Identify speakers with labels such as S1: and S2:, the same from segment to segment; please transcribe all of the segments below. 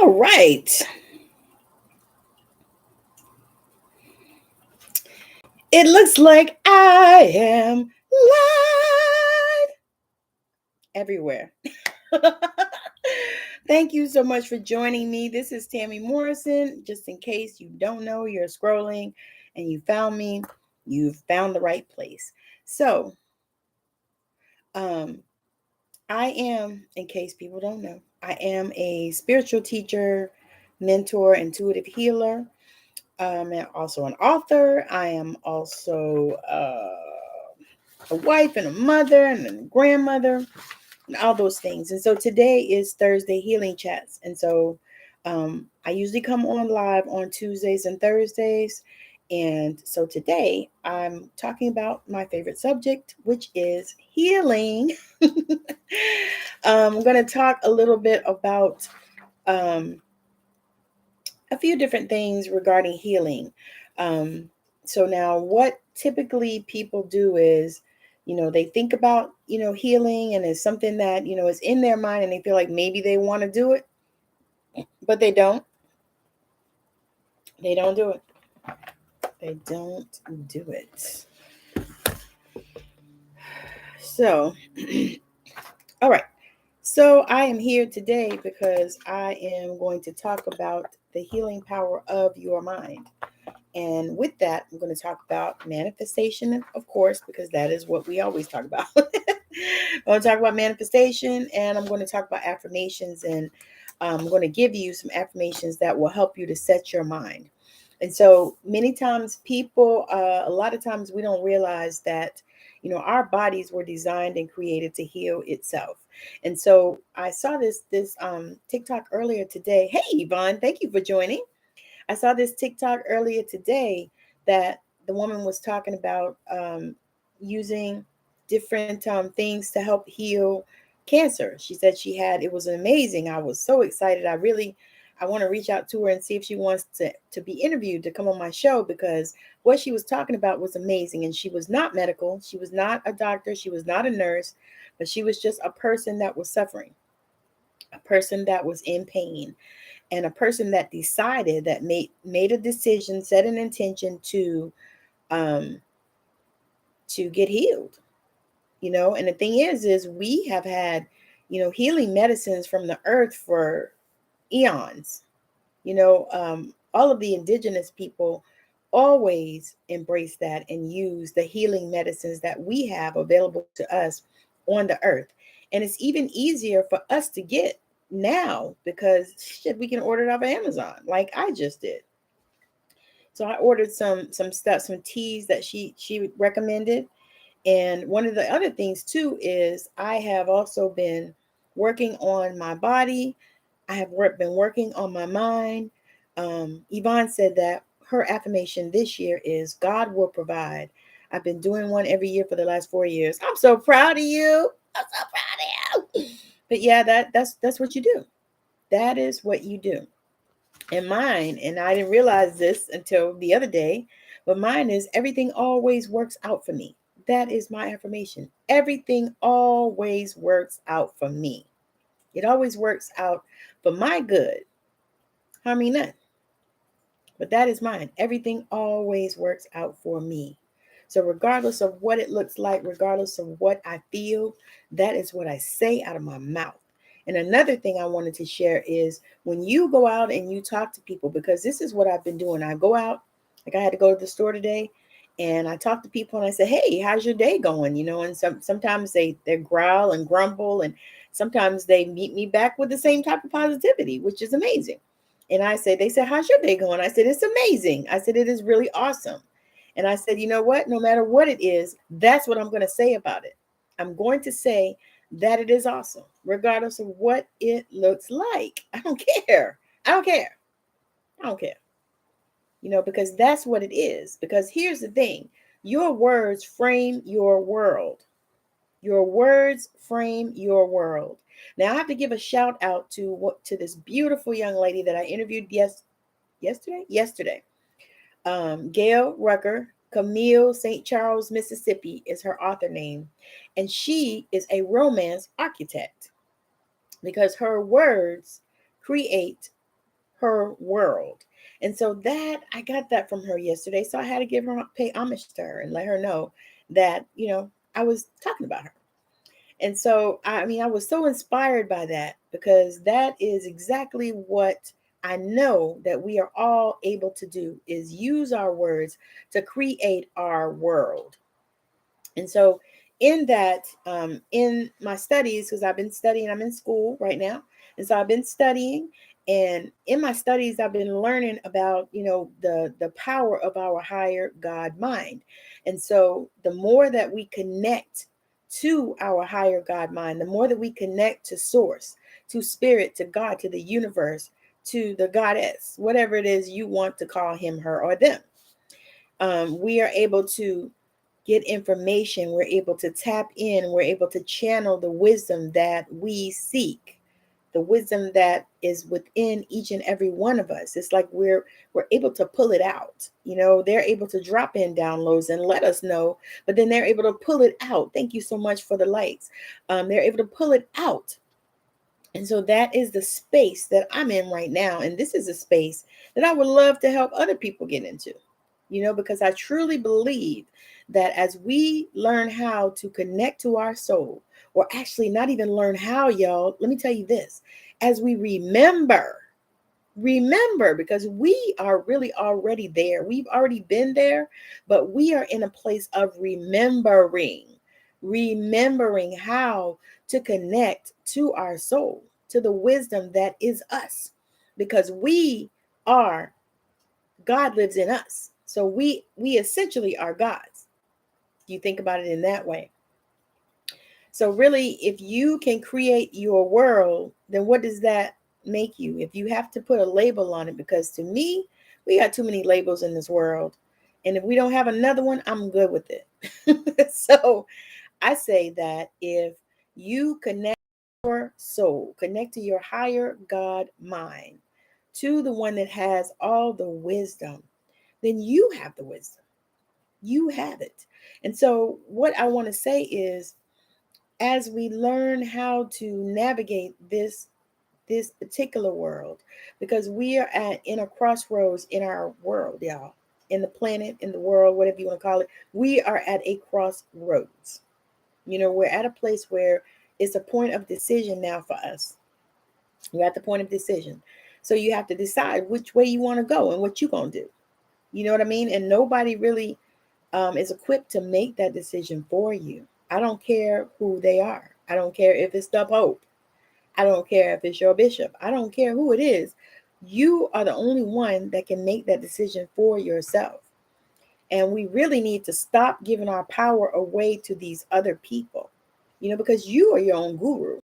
S1: All right. It looks like I am live everywhere. Thank you so much for joining me. This is Tammy Morrison. Just in case you don't know, you're scrolling and you found me, you've found the right place. So, I am, in case people don't know, I am a spiritual teacher, mentor, intuitive healer. And also an author. I am also a wife and a mother and a grandmother and all those things. And so today is Thursday Healing Chats. And so I usually come on live on Tuesdays and Thursdays. And so today I'm talking about my favorite subject, which is healing. I'm going to talk a little bit about a few different things regarding healing. So now what typically people do is, they think about, healing, and it's something that, is in their mind, and they feel like maybe they want to do it, but they don't. They don't do it. They don't do it. So, all right. So I am here today because I am going to talk about the healing power of your mind. And with that, I'm going to talk about manifestation, of course, because that is what we always talk about. I'm going to talk about manifestation, and I'm going to talk about affirmations, and I'm going to give you some affirmations that will help you to set your mind. And so many times people, a lot of times we don't realize that, our bodies were designed and created to heal itself. And so I saw this TikTok earlier today. Hey, Yvonne, thank you for joining. I saw this TikTok earlier today that the woman was talking about using different things to help heal cancer. She said it was amazing. I was so excited. I want to reach out to her and see if she wants to be interviewed to come on my show, because what she was talking about was amazing. And she was not medical. She was not a doctor. She was not a nurse, but she was just a person that was suffering, a person that was in pain, and a person that decided, that made a decision, set an intention to get healed. And the thing is we have had, healing medicines from the earth for eons. All of the indigenous people always embrace that and use the healing medicines that we have available to us on the earth. And it's even easier for us to get now because we can order it off of Amazon, like I just did. So I ordered some stuff, some teas that she recommended. And one of the other things too is I have also been working on my body. I have been working on my mind. Yvonne said that her affirmation this year is God will provide. I've been doing one every year for the last 4 years. I'm so proud of you. I'm so proud of you. But yeah, that's what you do. That is what you do. And mine, and I didn't realize this until the other day, but mine is everything always works out for me. That is my affirmation. Everything always works out for me. It always works out for my good. Harm me none. But that is mine. Everything always works out for me. So regardless of what it looks like, regardless of what I feel, that is what I say out of my mouth. And another thing I wanted to share is when you go out and you talk to people, because this is what I've been doing. I go out, like I had to go to the store today, and I talk to people and I say, hey, how's your day going? And sometimes they growl and grumble, and sometimes they meet me back with the same type of positivity, which is amazing. And they said, how's your day going? I said, it's amazing. I said, it is really awesome. And I said, you know what? No matter what it is, that's what I'm going to say about it. I'm going to say that it is awesome, regardless of what it looks like. I don't care. I don't care. I don't care. Because that's what it is. Because here's the thing. Your words frame your world. Your words frame your world. Now, I have to give a shout out to this beautiful young lady that I interviewed yesterday. Gail Rucker, Camille, St. Charles, Mississippi is her author name. And she is a romance architect because her words create her world. And so that I got that from her yesterday. So I had to pay homage to her and let her know that, I was talking about her. And so, I mean, I was so inspired by that because that is exactly what I know that we are all able to do, is use our words to create our world. And so in that, in my studies, because I've been studying, I'm in school right now. And so I've been studying, and in my studies, I've been learning about, the power of our higher God mind. And so the more that we connect to our higher God mind, the more that we connect to source, to spirit, to God, to the universe, to the goddess, whatever it is you want to call him, her, or them, we are able to get information. We're able to tap in. We're able to channel the wisdom that we seek, the wisdom that is within each and every one of us. It's like we're able to pull it out. They're able to drop in downloads and let us know, but then they're able to pull it out. Thank you so much for the likes. They're able to pull it out. And so that is the space that I'm in right now. And this is a space that I would love to help other people get into, because I truly believe that as we learn how to connect to our soul, or actually not even learn how, y'all, let me tell you this, as we remember, because we are really already there. We've already been there, but we are in a place of remembering how to connect to our soul, to the wisdom that is us, because God lives in us. So we essentially are gods. You think about it in that way. So really, if you can create your world, then what does that make you? If you have to put a label on it, because to me, we got too many labels in this world. And if we don't have another one, I'm good with it. So I say that if you connect your soul, connect to your higher God mind, to the one that has all the wisdom, then you have the wisdom. You have it. And so what I want to say is, as we learn how to navigate this particular world, because we are in a crossroads in our world, y'all, in the planet, in the world, whatever you want to call it, we are at a crossroads. We're at a place where it's a point of decision now for us. We're at the point of decision. So you have to decide which way you want to go and what you're going to do. You know what I mean? And nobody really is equipped to make that decision for you. I don't care who they are. I don't care if it's the Pope. I don't care if it's your bishop. I don't care who it is. You are the only one that can make that decision for yourself. And we really need to stop giving our power away to these other people, because you are your own guru.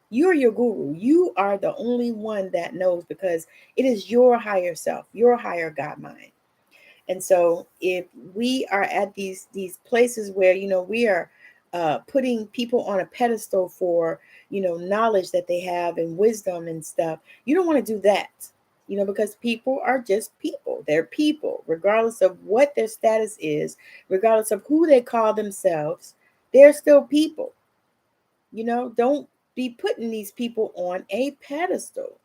S1: You're your guru. You are the only one that knows, because it is your higher self, your higher God mind. And so if we are at these places where, we are putting people on a pedestal for, knowledge that they have and wisdom and stuff, you don't want to do that, because people are just people. They're people, regardless of what their status is, regardless of who they call themselves, they're still people. Don't be putting these people on a pedestal.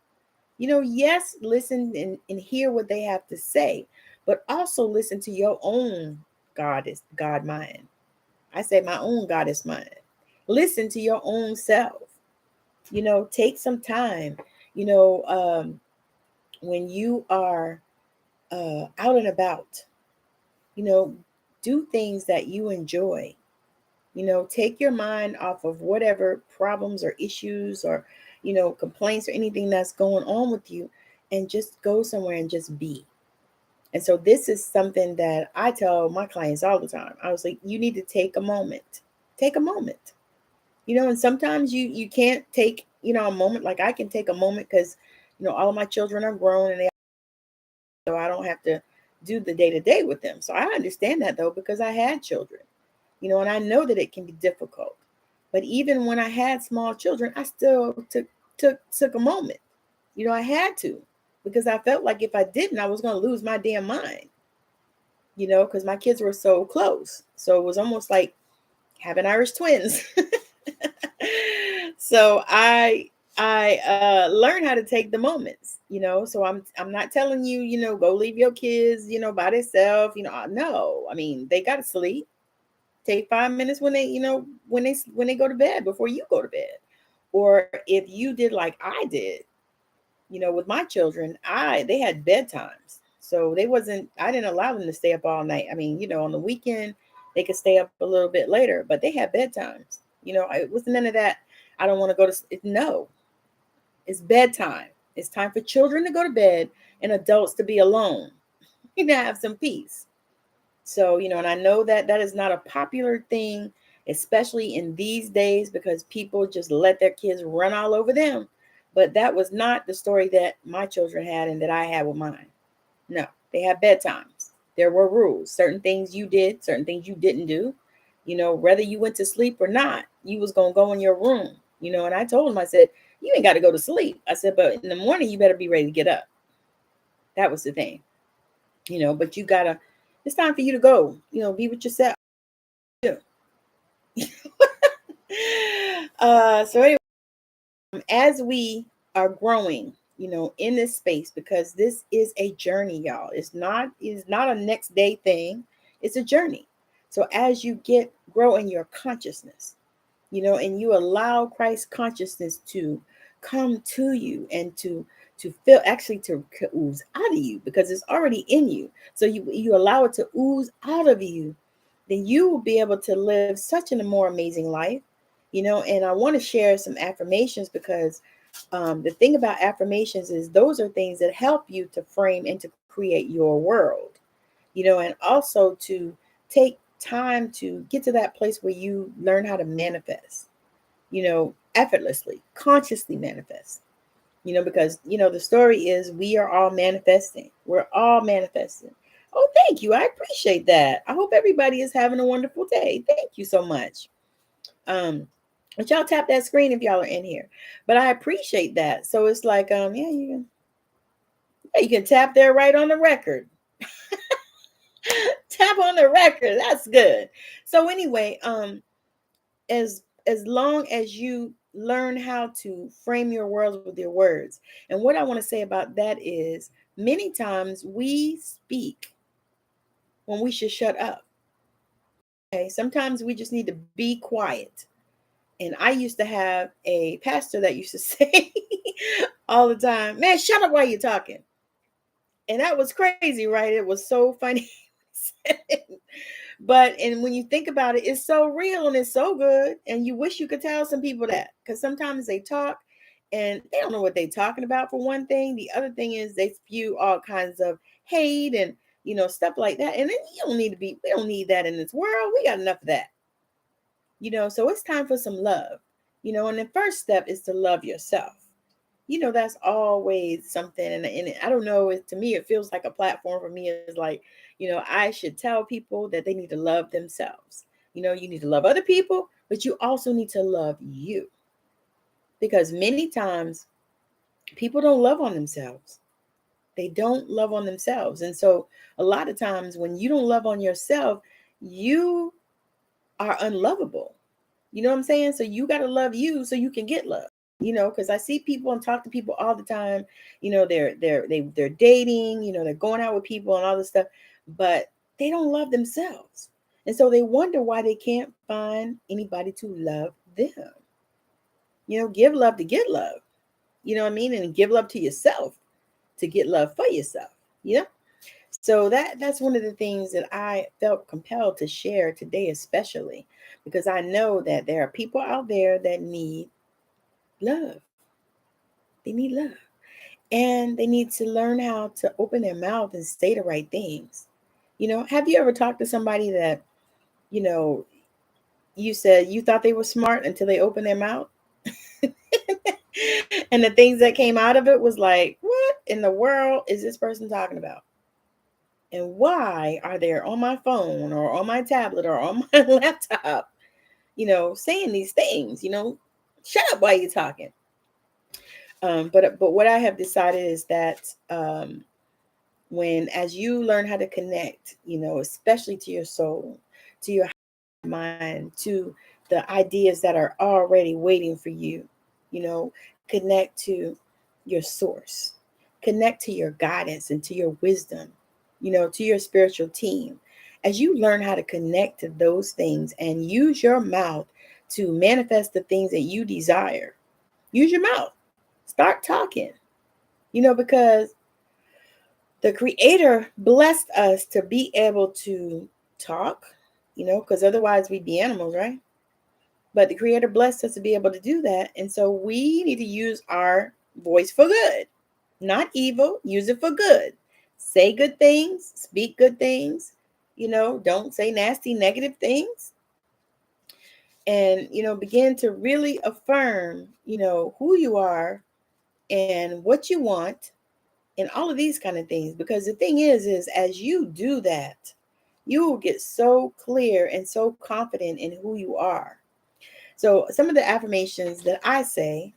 S1: Yes, listen and hear what they have to say, but also listen to your own God mind. I say my own goddess mind. Listen to your own self. Take some time. When you are out and about, do things that you enjoy. Take your mind off of whatever problems or issues or, complaints or anything that's going on with you, and just go somewhere and just be. And so this is something that I tell my clients all the time. I was like, you need to take a moment. Take a moment. And sometimes you can't take, a moment. Like I can take a moment because, all of my children are grown and so I don't have to do the day-to-day with them. So I understand that though, because I had children. And I know that it can be difficult. But even when I had small children, I still took a moment. I had to, because I felt like if I didn't, I was going to lose my damn mind, because my kids were so close. So it was almost like having Irish twins. So I learned how to take the moments. So I'm not telling you, go leave your kids, by themselves, no. I mean, they got to sleep. Take 5 minutes when they, when they go to bed before you go to bed. Or if you did like I did, with my children, they had bedtimes. So I didn't allow them to stay up all night. I mean, on the weekend, they could stay up a little bit later, but they had bedtimes. It wasn't none of that. I don't want to go to sleep. No, it's bedtime. It's time for children to go to bed and adults to be alone. Have some peace. So, and I know that that is not a popular thing, especially in these days, because people just let their kids run all over them. But that was not the story that my children had and that I had with mine. No, they had bedtimes. There were rules, certain things you did, certain things you didn't do. Whether you went to sleep or not, you was going to go in your room, and I told them, I said, you ain't got to go to sleep. I said, but in the morning, you better be ready to get up. That was the thing, but it's time for you to go, be with yourself. So anyway, as we are growing, in this space, because this is a journey, y'all. It's not a next day thing. It's a journey. So as you grow in your consciousness, and you allow Christ's consciousness to come to you and to feel, actually to ooze out of you, because it's already in you. So you allow it to ooze out of you, then you will be able to live such a more amazing life, and I want to share some affirmations, because the thing about affirmations is those are things that help you to frame and to create your world, and also to take time to get to that place where you learn how to manifest, effortlessly, consciously manifest, because, the story is we are all manifesting. We're all manifesting. Oh, thank you. I appreciate that. I hope everybody is having a wonderful day. Thank you so much. But y'all tap that screen if y'all are in here. But I appreciate that. So it's like, you can tap there right on the record. Tap on the record. That's good. So anyway, as long as you learn how to frame your world with your words. And what I want to say about that is many times we speak when we should shut up. Okay, sometimes we just need to be quiet. And I used to have a pastor that used to say all the time, man, shut up while you're talking. And that was crazy, right? It was so funny. And when you think about it, it's so real and it's so good. And you wish you could tell some people that, because sometimes they talk and they don't know what they're talking about, for one thing. The other thing is they spew all kinds of hate and, stuff like that. And then we don't need that in this world. We got enough of that. So it's time for some love, and the first step is to love yourself. That's always something. And I don't know, to me, it feels like a platform for me. Is like, I should tell people that they need to love themselves. You need to love other people, but you also need to love you. Because many times people don't love on themselves. They don't love on themselves. And so a lot of times when you don't love on yourself, you are unlovable. You know what I'm saying? So you got to love you so you can get love. Because I see people and talk to people all the time. They're dating. They're going out with people and all this stuff, but they don't love themselves, and so they wonder why they can't find anybody to love them. Give love to get love. You know what I mean? And give love to yourself to get love for yourself. So that's one of the things that I felt compelled to share today, especially because I know that there are people out there that need love. They need love. And they need to learn how to open their mouth and say the right things. Have you ever talked to somebody that, you said you thought they were smart until they opened their mouth? And the things that came out of it was like, what in the world is this person talking about? And why are they on my phone or on my tablet or on my laptop, saying these things? Shut up while you're talking. But what I have decided is that as you learn how to connect, especially to your soul, to your mind, to the ideas that are already waiting for you, connect to your source, Connect to your guidance and to your wisdom, to your spiritual team. As you learn how to connect to those things and use your mouth to manifest the things that you desire, use your mouth. Start talking, because the Creator blessed us to be able to talk, because otherwise we'd be animals, right? But the Creator blessed us to be able to do that. And so we need to use our voice for good, not evil. Use it for good. Say good things, speak good things, don't say nasty, negative things. And, begin to really affirm, who you are and what you want and all of these kind of things. Because the thing is as you do that, you will get so clear and so confident in who you are. So some of the affirmations that I say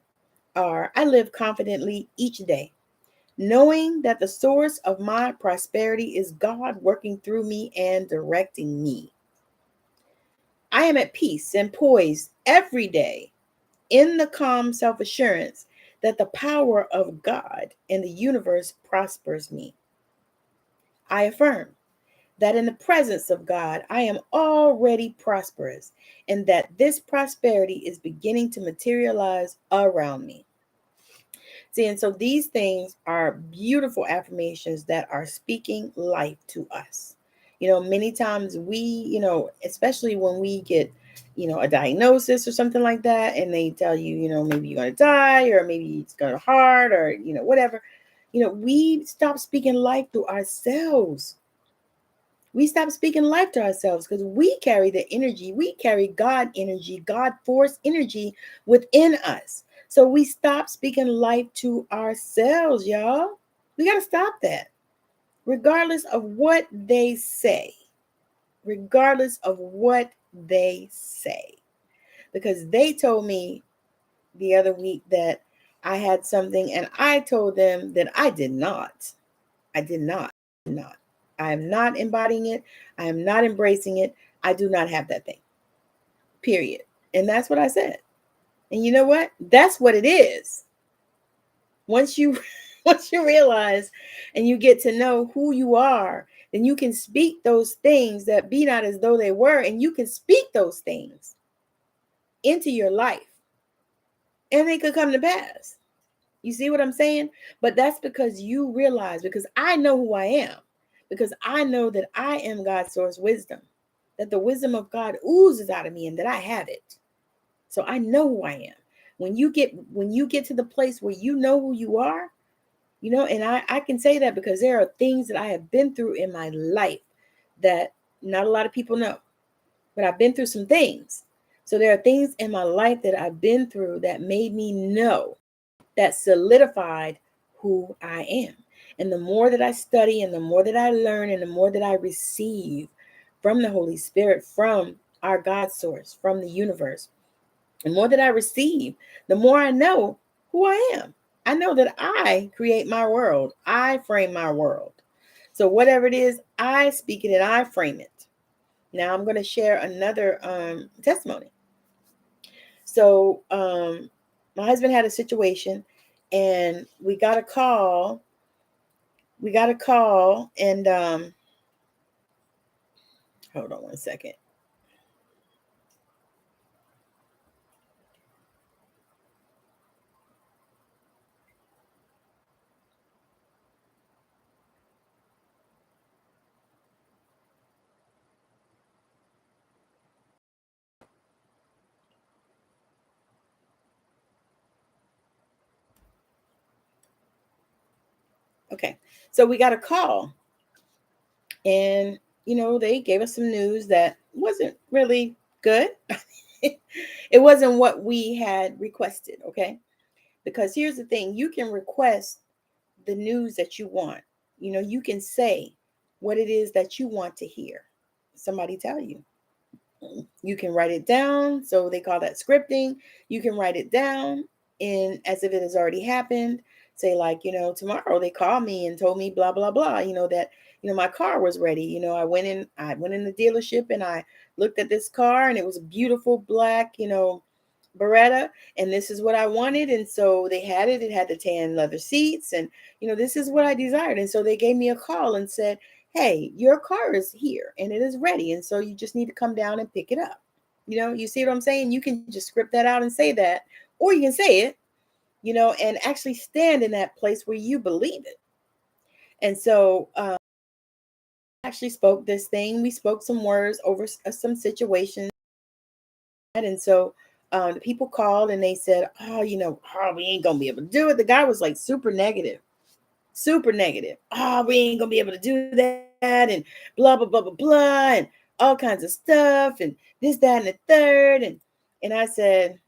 S1: are: I live confidently each day, knowing that the source of my prosperity is God working through me and directing me. I am at peace and poised every day in the calm self-assurance that the power of God and the universe prospers me. I affirm that in the presence of God, I am already prosperous and that this prosperity is beginning to materialize around me. See, and so these things are beautiful affirmations that are speaking life to us. Many times we, especially when we get, a diagnosis or something like that, and they tell you, maybe you're going to die, or maybe it's going to hurt, or, whatever, we stop speaking life to ourselves. We stop speaking life to ourselves because we carry the energy. We carry God energy, God force energy within us. So we stop speaking life to ourselves, y'all. We got to stop that. Regardless of what they say. Regardless of what they say. Because they told me the other week that I had something and I told them that I did not. I did not. I am not embodying it. I am not embracing it. I do not have that thing. Period. And that's what I said. And you know what? That's what it is. Once you realize and you get to know who you are, then you can speak those things that be not as though they were, and you can speak those things into your life. And they could come to pass. You see what I'm saying? But that's because you realize, because I know who I am. Because I know that I am God's source wisdom, that the wisdom of God oozes out of me and that I have it. So I know who I am. When you get to the place where you know who you are, and I can say that because there are things that I have been through in my life that not a lot of people know, but I've been through some things. So there are things in my life that I've been through that made me know, that solidified who I am. And the more that I study and the more that I learn and the more that I receive from the Holy Spirit, from our God source, from the universe, the more that I receive, the more I know who I am. I know that I create my world. I frame my world. So whatever it is, I speak it and I frame it. Now I'm going to share another testimony. So my husband had a situation and we got a call and hold on one second. Okay, so we got a call and, they gave us some news that wasn't really good. It wasn't what we had requested, okay? Because here's the thing, you can request the news that you want. You can say what it is that you want to hear somebody tell you. You can write it down. So they call that scripting. You can write it down in as if it has already happened. Say like, tomorrow they called me and told me blah, blah, blah, that, my car was ready. I went in the dealership and I looked at this car and it was a beautiful black, Beretta, and this is what I wanted. And so they had it. It had the tan leather seats, and this is what I desired. And so they gave me a call and said, hey, your car is here and it is ready. And so you just need to come down and pick it up. You see what I'm saying? You can just script that out and say that, or you can say it, and actually stand in that place where you believe it. And so actually spoke this thing. We spoke some words over some situations. And so the people called and they said, oh, we ain't going to be able to do it. The guy was like super negative. Oh, we ain't going to be able to do that. And blah, blah, blah, blah, blah. And all kinds of stuff. And this, that, and the third. And I said,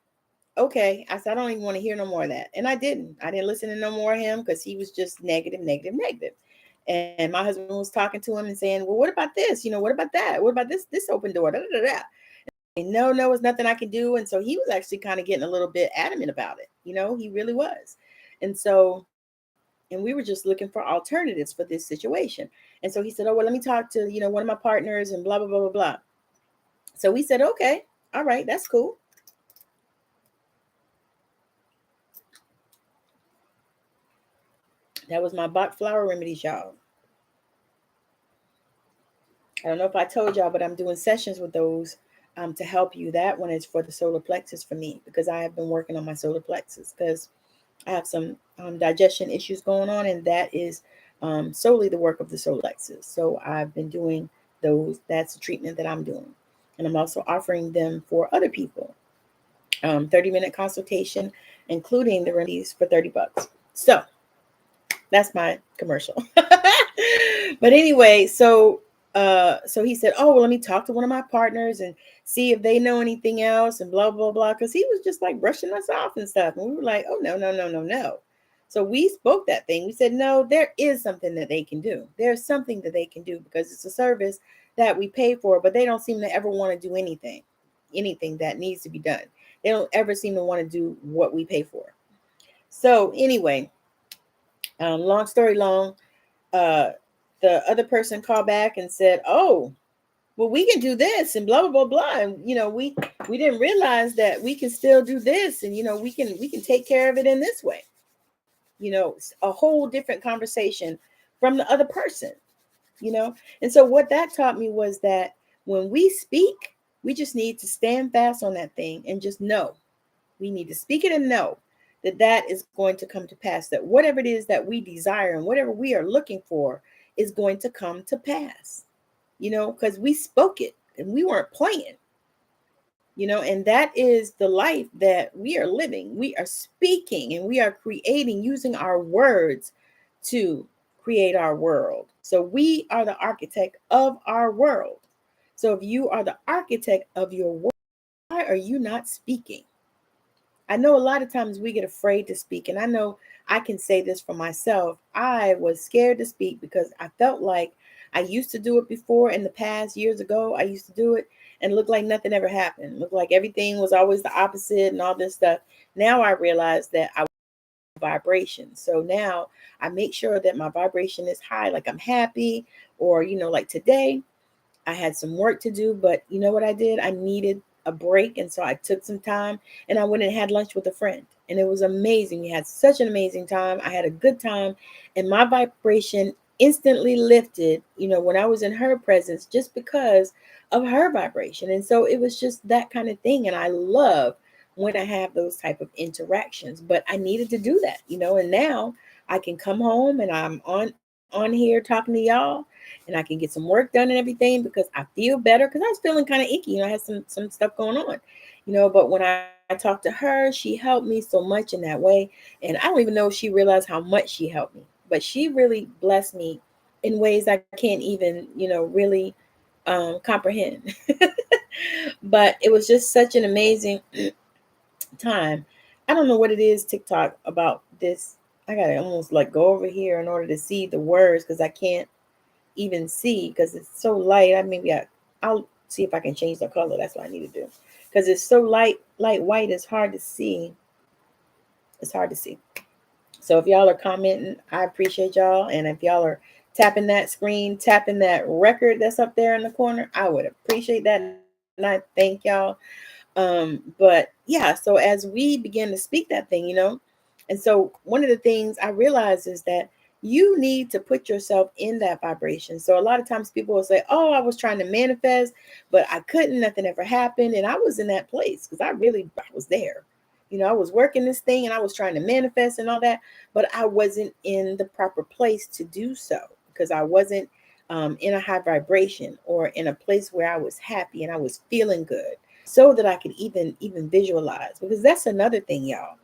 S1: okay. I said, I don't even want to hear no more of that. And I didn't listen to no more of him because he was just negative. And my husband was talking to him and saying, well, what about this? What about that? What about this open door? Da, da, da, da. And no, it's nothing I can do. And so he was actually kind of getting a little bit adamant about it. He really was. And so, and we were just looking for alternatives for this situation. And so he said, oh, well, let me talk to, one of my partners and blah, blah, blah, blah, blah. So we said, okay, all right, that's cool. That was my Bach flower remedies, y'all. I don't know if I told y'all, but I'm doing sessions with those to help you. That one is for the solar plexus for me, because I have been working on my solar plexus because I have some digestion issues going on, and that is solely the work of the solar plexus. So I've been doing those. That's the treatment that I'm doing. And I'm also offering them for other people. 30-minute consultation, including the remedies for $30. So that's my commercial. But anyway, so he said, oh, well, let me talk to one of my partners and see if they know anything else and blah, blah, blah. Because he was just like brushing us off and stuff. And we were like, oh, no. So we spoke that thing. We said, no, there is something that they can do. There's something that they can do because it's a service that we pay for, but they don't seem to ever want to do anything that needs to be done. They don't ever seem to want to do what we pay for. So anyway, long story long, the other person called back and said, oh, well, we can do this and blah, blah, blah, blah. And, we didn't realize that we can still do this. And, we can take care of it in this way. A whole different conversation from the other person, And so what that taught me was that when we speak, we just need to stand fast on that thing and just know. We need to speak it and know that is going to come to pass, that whatever it is that we desire and whatever we are looking for is going to come to pass, because we spoke it and we weren't playing, and that is the life that we are living. We are speaking and we are creating, using our words to create our world. So we are the architect of our world. So if you are the architect of your world, why are you not speaking? I know a lot of times we get afraid to speak, and I know I can say this for myself. I was scared to speak because I felt like I used to do it before in the past, years ago. I used to do it and it looked like nothing ever happened. It looked like everything was always the opposite and all this stuff. Now I realize that I vibration. So now I make sure that my vibration is high, like I'm happy, or, like today I had some work to do, but you know what I did? I needed a break. And so I took some time and I went and had lunch with a friend. And it was amazing. We had such an amazing time. I had a good time. And my vibration instantly lifted, when I was in her presence, just because of her vibration. And so it was just that kind of thing. And I love when I have those type of interactions. But I needed to do that, and now I can come home and I'm on here talking to y'all, and I can get some work done and everything because I feel better, because I was feeling kind of icky. I had some stuff going on, but when I talked to her, she helped me so much in that way. And I don't even know if she realized how much she helped me, but she really blessed me in ways I can't even, really comprehend. But it was just such an amazing time. I don't know what it is, TikTok, about this. I gotta almost like go over here in order to see the words because I can't even see because it's so light. I'll see if I can change the color. That's what I need to do because it's so light white. It's hard to see. So if y'all are commenting, I appreciate y'all. And if y'all are tapping that screen, tapping that record that's up there in the corner, I would appreciate that. And I thank y'all. But yeah, so as we begin to speak that thing, and so one of the things I realize is that you need to put yourself in that vibration. So a lot of times people will say, oh, I was trying to manifest, but I couldn't, nothing ever happened. And I was in that place because I was there. I was working this thing and I was trying to manifest and all that, but I wasn't in the proper place to do so because I wasn't in a high vibration or in a place where I was happy and I was feeling good so that I could even visualize. Because that's another thing, y'all.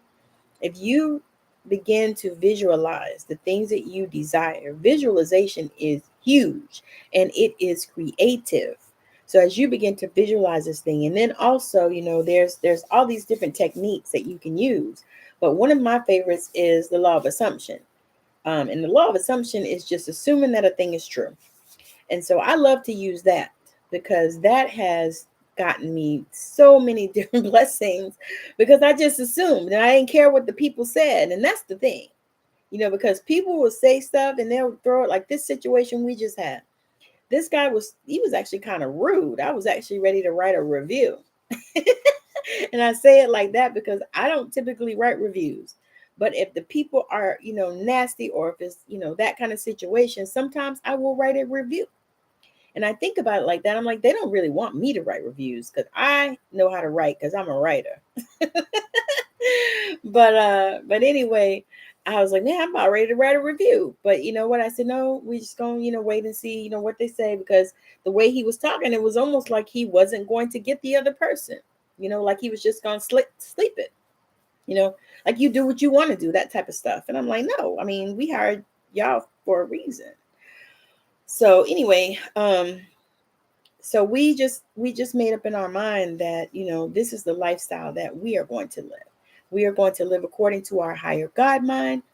S1: If you begin to visualize the things that you desire, visualization is huge and it is creative. So as you begin to visualize this thing, and then also, there's all these different techniques that you can use. But one of my favorites is the law of assumption. And the law of assumption is just assuming that a thing is true. And so I love to use that because that has gotten me so many different blessings because I just assumed and I didn't care what the people said. And that's the thing, because people will say stuff and they'll throw it like this situation we just had. This guy was actually kind of rude. I was actually ready to write a review. And I say it like that because I don't typically write reviews. But if the people are, nasty, or if it's, that kind of situation, sometimes I will write a review. And I think about it like that. I'm like, they don't really want me to write reviews because I know how to write because I'm a writer. But anyway, I was like, man, I'm about ready to write a review. But you know what? I said, no, we just gonna, wait and see, what they say, because the way he was talking, it was almost like he wasn't going to get the other person, like he was just gonna sleep it, like you do what you want to do, that type of stuff. And I'm like, no, I mean, we hired y'all for a reason. So anyway, so we just made up in our mind that, this is the lifestyle that we are going to live. We are going to live according to our higher God mind.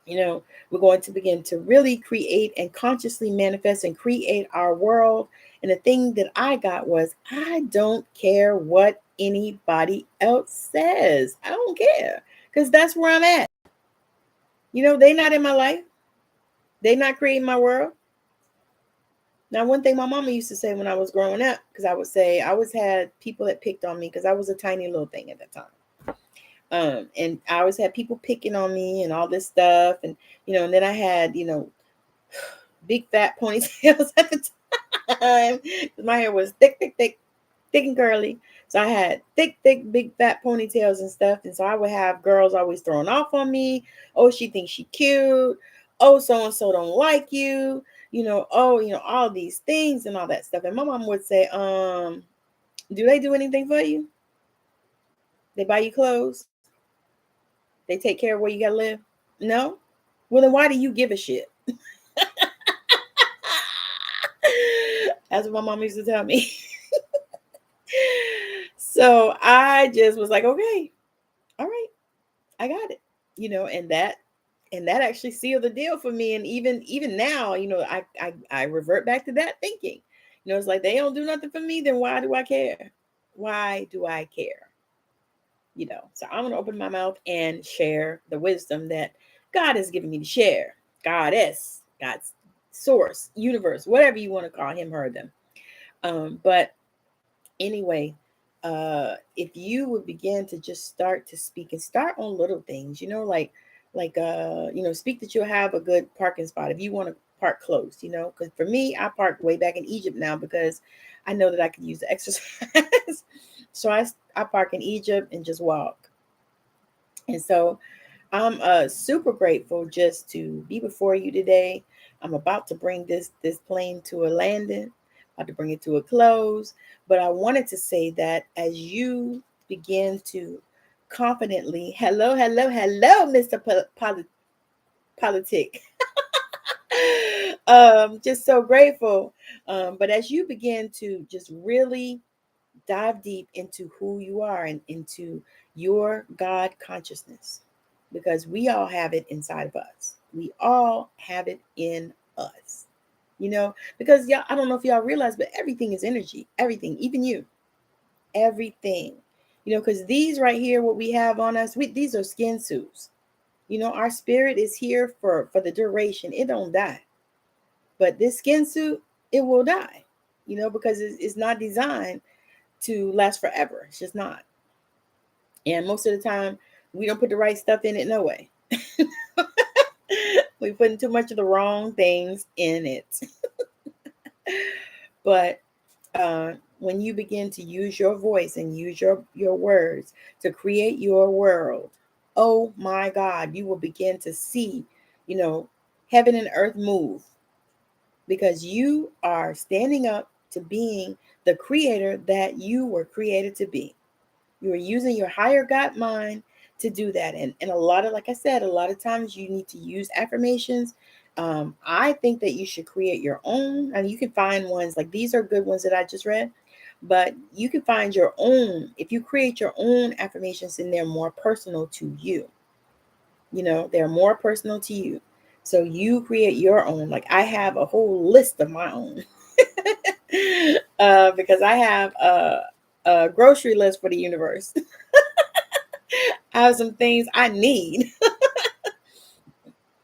S1: We're going to begin to really create and consciously manifest and create our world. And the thing that I got was, I don't care what anybody else says. I don't care, because that's where I'm at. They're not in my life. They're not creating my world. Now, one thing my mama used to say when I was growing up, because I would say I always had people that picked on me because I was a tiny little thing at that time. And I always had people picking on me and all this stuff. And, and then I had, big fat ponytails at the time. My hair was thick and curly. So I had thick, big fat ponytails and stuff. And so I would have girls always throwing off on me. Oh, she thinks she cute. Oh, so-and-so don't like you. All these things and all that stuff. And my mom would say, do they do anything for you? They buy you clothes? They take care of where you gotta live? No? Well, then why do you give a shit? That's what my mom used to tell me. So I just was like, okay, all right, I got it. And that actually sealed the deal for me. And even now, I revert back to that thinking. It's like, they don't do nothing for me, then why do I care? Why do I care? So I'm going to open my mouth and share the wisdom that God has given me to share. Goddess, God's source, universe, whatever you want to call him, her, them. But anyway, if you would begin to just start to speak and start on little things, speak that you'll have a good parking spot if you want to park close, because for me, I parked way back in Egypt now because I know that I could use the exercise. So I park in Egypt and just walk. And so I'm super grateful just to be before you today. I'm about to bring this plane to a landing, about to bring it to a close. But I wanted to say that as you begin to confidently, hello, Mr. Politic. Just so grateful. But as you begin to just really dive deep into who you are and into your God consciousness, because we all have it inside of us. We all have it in us, because y'all, I don't know if y'all realize, but everything is energy. Everything, even you, everything, because these right here, what we have on us, these are skin suits. Our spirit is here for the duration. It don't die. But this skin suit, it will die, because it's not designed to last forever. It's just not. And most of the time, we don't put the right stuff in it no way. We're putting too much of the wrong things in it. But when you begin to use your voice and use your words to create your world, oh my God, you will begin to see, heaven and earth move, because you are standing up to being the creator that you were created to be. You are using your higher God mind to do that. And a lot of, like I said, a lot of times you need to use affirmations. I think that you should create your own. And you can find ones like these are good ones that I just read, but you can find your own. If you create your own affirmations, then they're more personal to you. They're more personal to you. So you create your own. Like I have a whole list of my own because I have a grocery list for the universe. I have some things I need.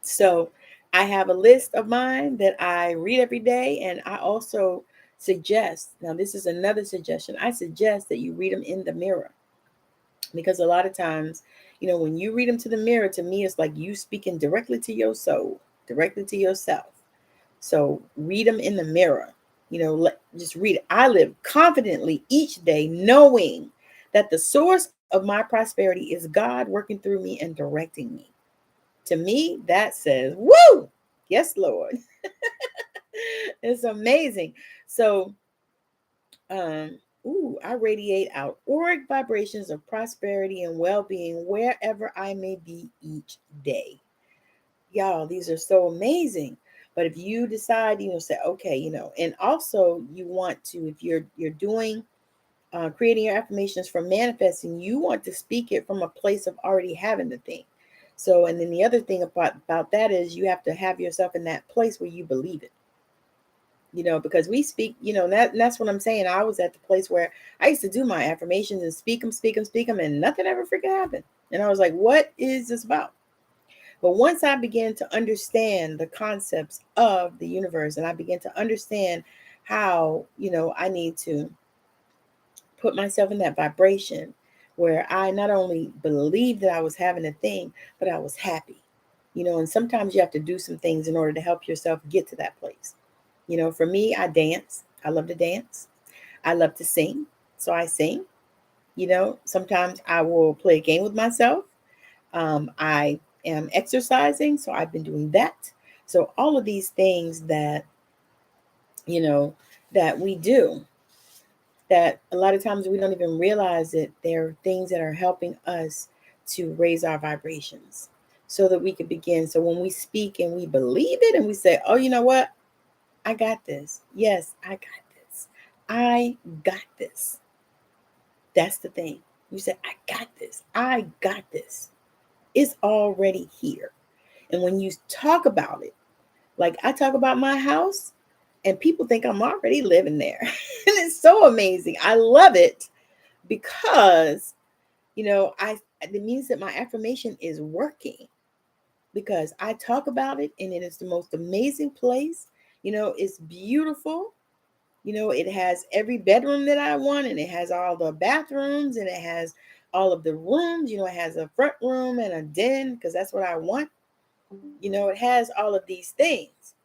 S1: So I have a list of mine that I read every day. And I also suggest, now this is another suggestion, I suggest that you read them in the mirror. Because a lot of times, when you read them to the mirror, to me, it's like you speaking directly to your soul, directly to yourself. So read them in the mirror, just read it. I live confidently each day knowing that the source of my prosperity is God working through me and directing me. To me, that says, woo, yes, Lord. It's amazing. So, I radiate out auric vibrations of prosperity and well-being wherever I may be each day. Y'all, these are so amazing. But if you decide, say, okay, and also you want to, if you're doing creating your affirmations for manifesting, you want to speak it from a place of already having the thing. So, and then the other thing about that is you have to have yourself in that place where you believe it. Because we speak, that's what I'm saying. I was at the place where I used to do my affirmations and speak them, and nothing ever freaking happened. And I was like, what is this about? But once I began to understand the concepts of the universe, and I began to understand how, I need to put myself in that vibration where I not only believed that I was having a thing, but I was happy, and sometimes you have to do some things in order to help yourself get to that place. For me, I dance. I love to dance. I love to sing. So I sing. Sometimes I will play a game with myself. I am exercising. So I've been doing that. So all of these things that, that we do, that a lot of times we don't even realize that there are things that are helping us to raise our vibrations so that we can begin. So when we speak and we believe it and we say, oh, you know what? I got this. Yes, I got this. I got this. That's the thing. You say, I got this. I got this. It's already here. And when you talk about it, like I talk about my house, and people think I'm already living there. And it's so amazing. I love it because, it means that my affirmation is working because I talk about it and it is the most amazing place. It's beautiful. It has every bedroom that I want, and it has all the bathrooms, and it has all of the rooms. It has a front room and a den because that's what I want. It has all of these things.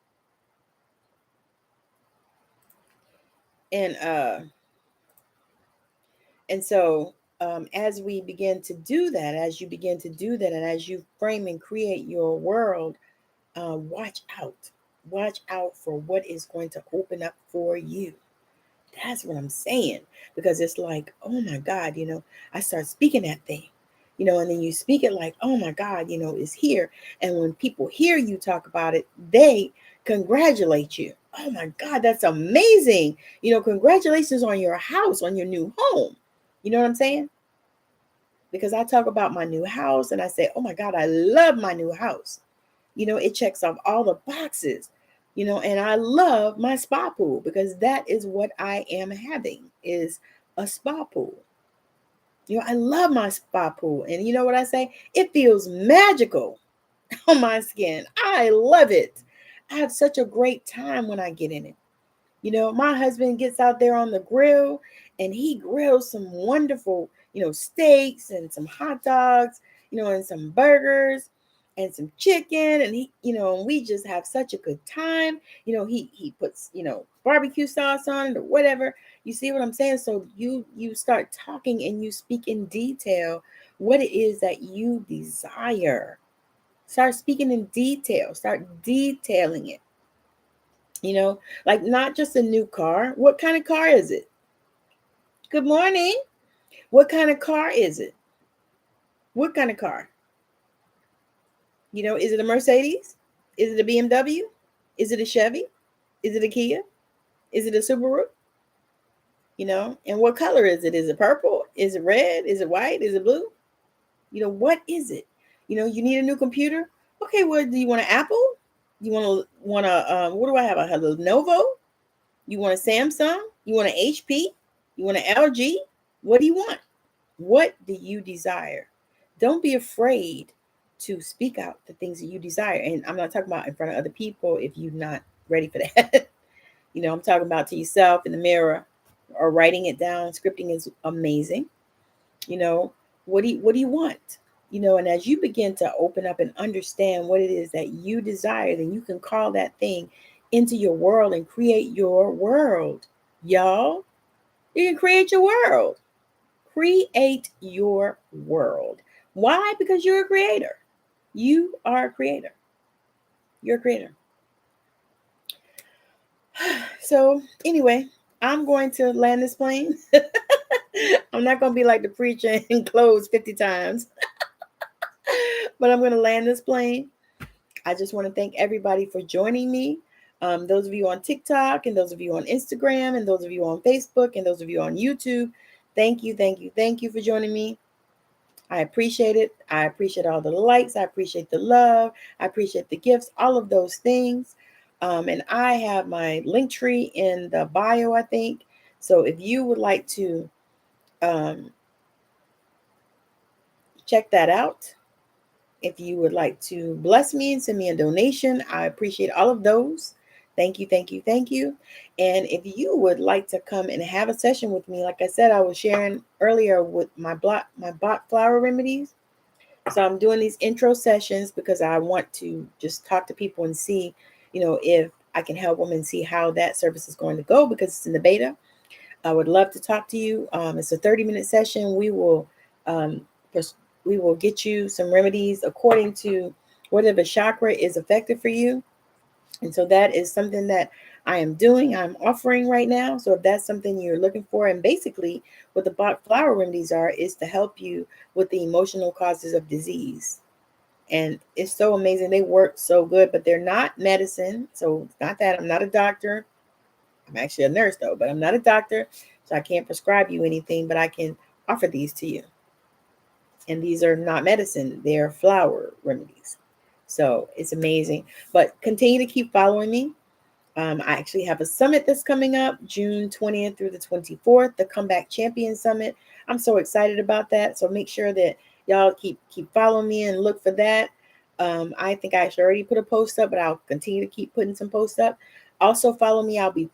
S1: And so as we begin to do that, as you begin to do that, and as you frame and create your world, watch out for what is going to open up for you. That's what I'm saying, because it's like, oh my God, I start speaking that thing, and then you speak it like, oh my God, it's here. And when people hear you talk about it, they congratulate you. Oh my God, that's amazing. Congratulations on your house, on your new home. You know what I'm saying? Because I talk about my new house and I say, oh my God, I love my new house. It checks off all the boxes, and I love my spa pool because that is what I am having is a spa pool. I love my spa pool. And you know what I say? It feels magical on my skin. I love it. I have such a great time when I get in it. My husband gets out there on the grill and he grilled some wonderful, steaks and some hot dogs, and some burgers and some chicken. And and we just have such a good time. He puts, barbecue sauce on it or whatever. You see what I'm saying? So you start talking and you speak in detail what it is that you desire. Start speaking in detail. Start detailing it. Like not just a new car. What kind of car is it? Good morning. What kind of car is it? What kind of car? Is it a Mercedes? Is it a BMW? Is it a Chevy? Is it a Kia? Is it a Subaru? And what color is it? Is it purple? Is it red? Is it white? Is it blue? What is it? You need a new computer. Okay, well, do you want an Apple? You want a what do I have? A Lenovo? You want a Samsung? You want an HP? You want an LG? What do you want? What do you desire? Don't be afraid to speak out the things that you desire. And I'm not talking about in front of other people if you're not ready for that. I'm talking about to yourself in the mirror or writing it down. Scripting is amazing. What do you want? And as you begin to open up and understand what it is that you desire, then you can call that thing into your world and create your world. Y'all, you can create your world. Create your world. Why? Because you're a creator. You are a creator. You're a creator. So anyway, I'm going to land this plane. I'm not going to be like the preacher and close 50 times. But I'm going to land this plane. I just want to thank everybody for joining me. Those of you on TikTok and those of you on Instagram and those of you on Facebook and those of you on YouTube. Thank you for joining me. I appreciate it. I appreciate all the likes. I appreciate the love. I appreciate the gifts, all of those things. And I have my link tree in the bio, I think. So if you would like to check that out, if you would like to bless me and send me a donation, I appreciate all of those. Thank you. And if you would like to come and have a session with me, like I said, I was sharing earlier with my Bach flower remedies. So I'm doing these intro sessions because I want to just talk to people and see, if I can help them and see how that service is going to go because it's in the beta. I would love to talk to you. It's a 30-minute session. We will get you some remedies according to whatever chakra is effective for you. And so that is something that I'm offering right now. So if that's something you're looking for, and basically what the Bach flower remedies are is to help you with the emotional causes of disease. And it's so amazing. They work so good, but they're not medicine. So it's not that. I'm not a doctor. I'm actually a nurse though, but I'm not a doctor. So I can't prescribe you anything, but I can offer these to you. And these are not medicine. They're flower remedies. So it's amazing. But continue to keep following me. I actually have a summit that's coming up June 20th through the 24th, the Comeback Champion Summit. I'm so excited about that. So make sure that y'all keep following me and look for that. I think I actually already put a post up, but I'll continue to keep putting some posts up. Also follow me. I'll be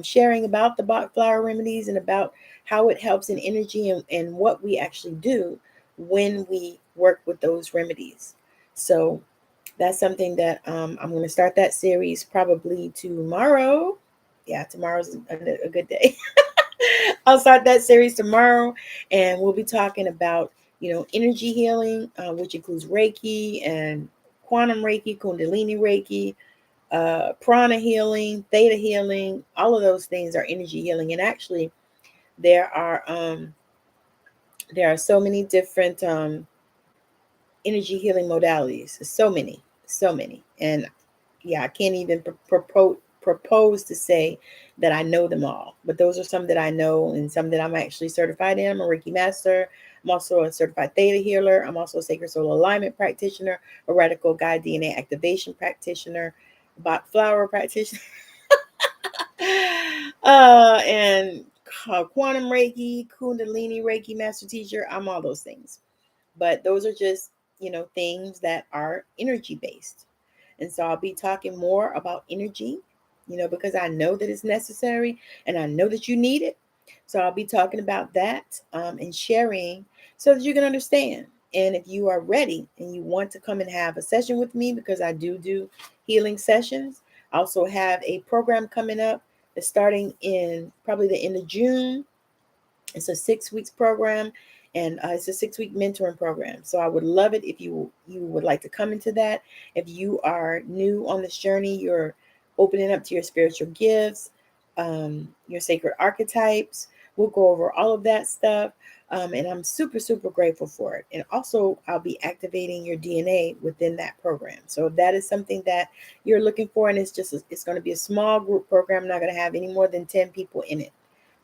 S1: sharing about the Bach flower remedies and about how it helps in energy and what we actually do when we work with those remedies. So that's something that I'm going to start that series probably tomorrow. Yeah, tomorrow's a good day. I'll start that series tomorrow, and we'll be talking about, energy healing, which includes Reiki and quantum Reiki, Kundalini Reiki, prana healing, theta healing. All of those things are energy healing. And actually, there are so many different energy healing modalities. So many. And yeah, I can't even propose to say that I know them all, but those are some that I know and some that I'm actually certified in. I'm a Reiki master. I'm also a certified theta healer. I'm also a sacred soul alignment practitioner, a radical guide DNA activation practitioner, Bach flower practitioner, and quantum Reiki, Kundalini Reiki master teacher. I'm all those things. But those are just, things that are energy based. And so I'll be talking more about energy, because I know that it's necessary and I know that you need it. So I'll be talking about that and sharing so that you can understand. And if you are ready and you want to come and have a session with me, because I do healing sessions, I also have a program coming up that's starting in probably the end of June. It's a 6 weeks program, and it's a 6 week mentoring program. So I would love it if you would like to come into that. If you are new on this journey, you're opening up to your spiritual gifts, your sacred archetypes. We'll go over all of that stuff. And I'm super grateful for it. And also, I'll be activating your DNA within that program. So if that is something that you're looking for, and it's going to be a small group program, I'm not going to have any more than 10 people in it,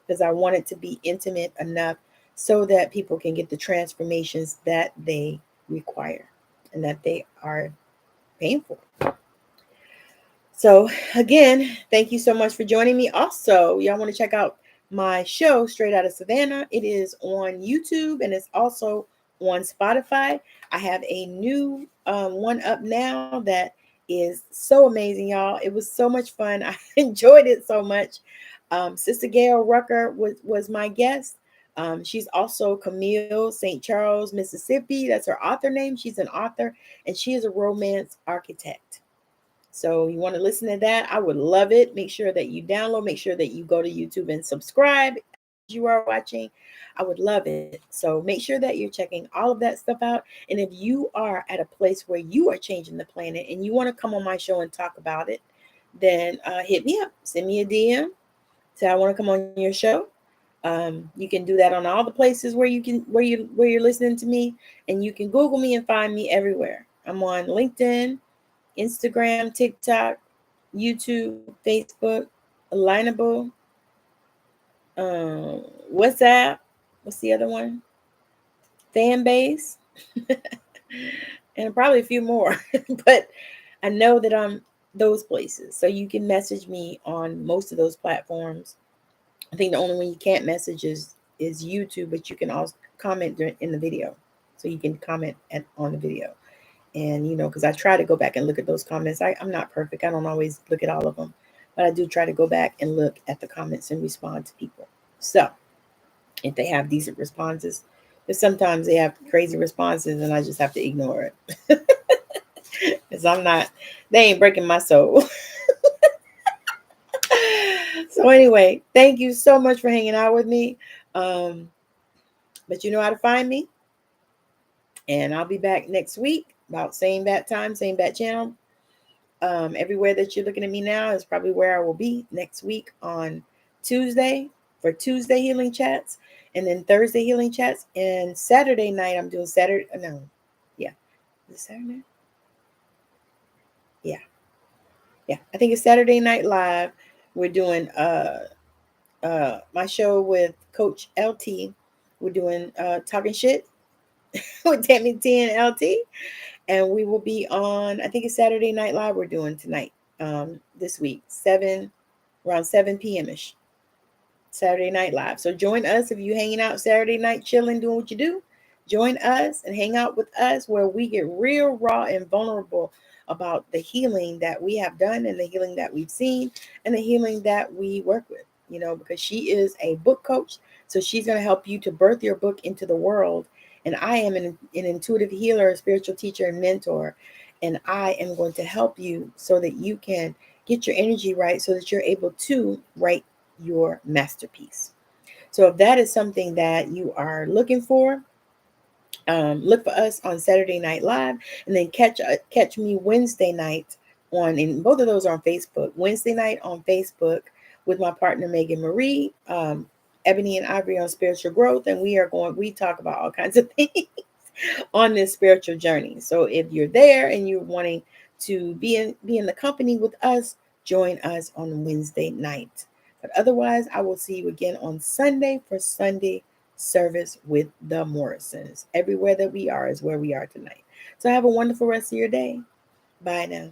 S1: because I want it to be intimate enough so that people can get the transformations that they require and that they are paying for. So again, thank you so much for joining me. Also, y'all want to check out my show, Straight Outta Savannah. It is on YouTube and it's also on Spotify. I have a new one up now that is so amazing, y'all. It was so much fun. I enjoyed it so much. Sister Gail Rucker was my guest. She's also Camille St. Charles, Mississippi. That's her author name. She's an author and she is a romance architect. So you want to listen to that? I would love it. Make sure that you download. Make sure that you go to YouTube and subscribe as you are watching. I would love it. So make sure that you're checking all of that stuff out. And if you are at a place where you are changing the planet and you want to come on my show and talk about it, then hit me up. Send me a DM. Say I want to come on your show. You can do that on all the places where you're listening to me, and you can Google me and find me everywhere. I'm on LinkedIn, Instagram, TikTok, YouTube, Facebook, Alignable, WhatsApp. What's the other one? Fanbase, and probably a few more. But I know that I'm those places, so you can message me on most of those platforms. I think the only one you can't message is YouTube, but you can also comment in the video, so you can comment on the video. And, because I try to go back and look at those comments. I'm not perfect. I don't always look at all of them, but I do try to go back and look at the comments and respond to people. So if they have decent responses, but sometimes they have crazy responses and I just have to ignore it. Because they ain't breaking my soul. So anyway, thank you so much for hanging out with me. But you know how to find me. And I'll be back next week about same bat time, same bat channel. Everywhere that you're looking at me now is probably where I will be next week on Tuesday for Tuesday healing chats, and then Thursday healing chats, and Saturday night I'm doing Saturday. No, yeah, is it Saturday? Yeah. I think it's Saturday Night Live. We're doing my show with Coach LT. We're doing talking shit with tammi.unleashingyourtrueself. And we will be on, I think it's Saturday Night Live we're doing tonight, this week, around 7 p.m.-ish, Saturday Night Live. So join us if you're hanging out Saturday night, chilling, doing what you do. Join us and hang out with us where we get real, raw, and vulnerable about the healing that we have done and the healing that we've seen and the healing that we work with, because she is a book coach. So she's going to help you to birth your book into the world. And I am an intuitive healer, a spiritual teacher, and mentor. And I am going to help you so that you can get your energy right so that you're able to write your masterpiece. So if that is something that you are looking for, look for us on Saturday Night Live, and then catch me Wednesday night and both of those are on Facebook. Wednesday night on Facebook with my partner Megan Marie, Ebony and Ivory on spiritual growth, and we talk about all kinds of things on this spiritual journey. So if you're there and you're wanting to be in the company with us, join us on Wednesday night. But otherwise, I will see you again on Sunday for Sunday service with the Morrisons. Everywhere that we are is where we are tonight. So have a wonderful rest of your day. Bye now.